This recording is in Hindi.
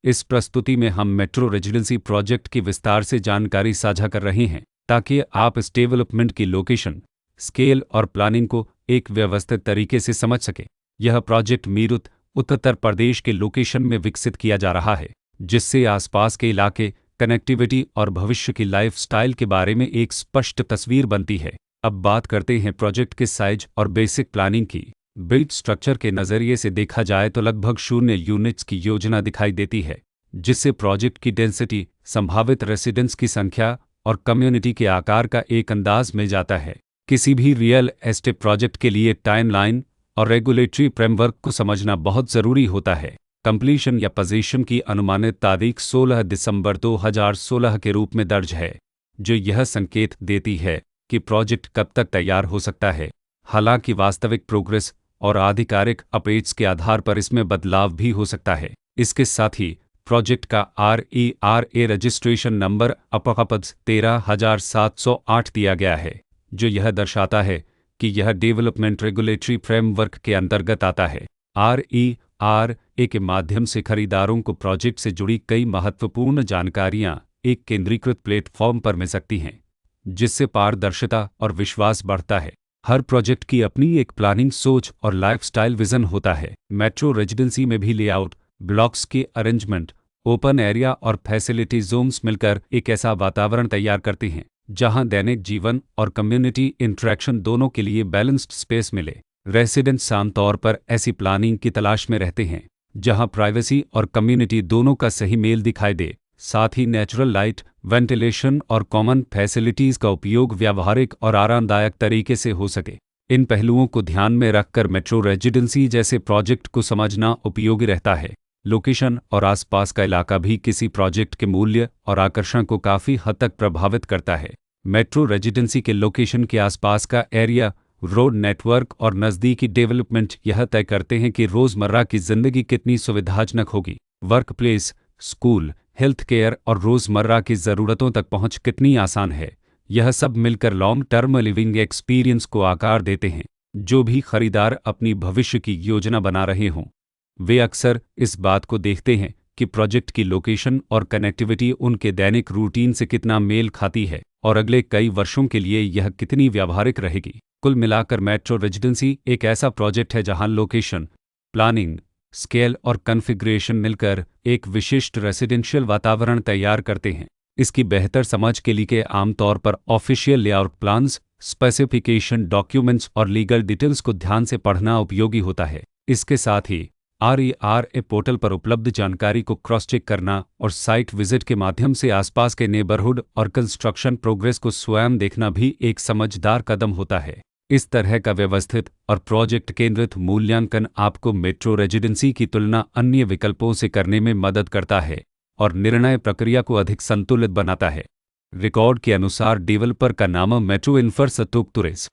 इस प्रस्तुति में हम मेट्रो रेजिडेंसी प्रोजेक्ट की विस्तार से जानकारी साझा कर रहे हैं ताकि आप इस डेवलपमेंट की लोकेशन, स्केल और प्लानिंग को एक व्यवस्थित तरीके से समझ सकें। यह प्रोजेक्ट मीरठ, उत्तर प्रदेश के लोकेशन में विकसित किया जा रहा है, जिससे आसपास के इलाके, कनेक्टिविटी और भविष्य की लाइफस्टाइल के बारे में एक स्पष्ट तस्वीर बनती है। अब बात करते हैं प्रोजेक्ट के साइज और बेसिक प्लानिंग की। बिल्ड स्ट्रक्चर के नज़रिए से देखा जाए तो लगभग 0 यूनिट्स की योजना दिखाई देती है, जिससे प्रोजेक्ट की डेंसिटी, संभावित रेसिडेंट्स की संख्या और कम्युनिटी के आकार का एक अंदाज मिल जाता है। किसी भी रियल एस्टेट प्रोजेक्ट के लिए टाइमलाइन और रेगुलेटरी फ्रेमवर्क को समझना बहुत ज़रूरी होता है। कंप्लीशन या पोजीशन की अनुमानित तारीख 16 दिसंबर 2016 के रूप में दर्ज है, जो यह संकेत देती है कि प्रोजेक्ट कब तक तैयार हो सकता है। हालांकि वास्तविक प्रोग्रेस और आधिकारिक अपडेट्स के आधार पर इसमें बदलाव भी हो सकता है। इसके साथ ही प्रोजेक्ट का RERA रजिस्ट्रेशन नंबर अपकपज 13,708 दिया गया है, जो यह दर्शाता है कि यह डेवलपमेंट रेगुलेटरी फ्रेमवर्क के अंतर्गत आता है। RERA के माध्यम से खरीदारों को प्रोजेक्ट से जुड़ी कई महत्वपूर्ण जानकारियां एक केंद्रीकृत प्लेटफॉर्म पर मिल सकती हैं, जिससे पारदर्शिता और विश्वास बढ़ता है। हर प्रोजेक्ट की अपनी एक प्लानिंग सोच और लाइफस्टाइल विजन होता है। मेट्रो रेजिडेंसी में भी लेआउट, ब्लॉक्स के अरेंजमेंट, ओपन एरिया और फैसिलिटी जोन्स मिलकर एक ऐसा वातावरण तैयार करते हैं जहां दैनिक जीवन और कम्युनिटी इंटरेक्शन दोनों के लिए बैलेंस्ड स्पेस मिले। रेसिडेंट्स आमतौर पर ऐसी प्लानिंग की तलाश में रहते हैं जहां प्राइवेसी और कम्युनिटी दोनों का सही मेल दिखाई दे, साथ ही नेचुरल लाइट, वेंटिलेशन और कॉमन फैसिलिटीज़ का उपयोग व्यावहारिक और आरामदायक तरीके से हो सके। इन पहलुओं को ध्यान में रखकर मेट्रो रेजिडेंसी जैसे प्रोजेक्ट को समझना उपयोगी रहता है। लोकेशन और आसपास का इलाका भी किसी प्रोजेक्ट के मूल्य और आकर्षण को काफ़ी हद तक प्रभावित करता है। मेट्रो रेजिडेंसी के लोकेशन के आसपास का एरिया, रोड नेटवर्क और नज़दीकी डेवलपमेंट यह तय करते हैं कि रोज़मर्रा की ज़िंदगी कितनी सुविधाजनक होगी। Work place, school, health care और रोज़मर्रा की ज़रूरतों तक पहुंच कितनी आसान है। यह सब मिलकर लॉन्ग टर्म लिविंग एक्सपीरियंस को आकार देते हैं। जो भी खरीदार अपनी भविष्य की योजना बना रहे हों, वे अक्सर इस बात को देखते हैं कि प्रोजेक्ट की लोकेशन और कनेक्टिविटी उनके दैनिक रूटीन से कितना मेल खाती है और अगले कई वर्षों के लिए यह कितनी व्यावहारिक रहेगी। कुल मिलाकर मेट्रो रेजिडेंसी एक ऐसा प्रोजेक्ट है जहां लोकेशन, प्लानिंग, स्केल और कॉन्फ़िगरेशन मिलकर एक विशिष्ट रेसिडेंशियल वातावरण तैयार करते हैं। इसकी बेहतर समझ के लिए आमतौर पर official layout plans, specification documents और लीगल डिटेल्स को ध्यान से पढ़ना उपयोगी होता है। इसके साथ ही RERA पोर्टल पर उपलब्ध जानकारी को क्रॉस चेक करना और साइट विजिट के माध्यम से आसपास के नेबरहुड और कंस्ट्रक्शन प्रोग्रेस को स्वयं देखना भी एक समझदार कदम होता है। इस तरह का व्यवस्थित और प्रोजेक्ट केंद्रित मूल्यांकन आपको मेट्रो रेजिडेंसी की तुलना अन्य विकल्पों से करने में मदद करता है और निर्णय प्रक्रिया को अधिक संतुलित बनाता है। रिकॉर्ड के अनुसार डेवलपर का नाम मेट्रो इंफ्रास्ट्रक्चर्स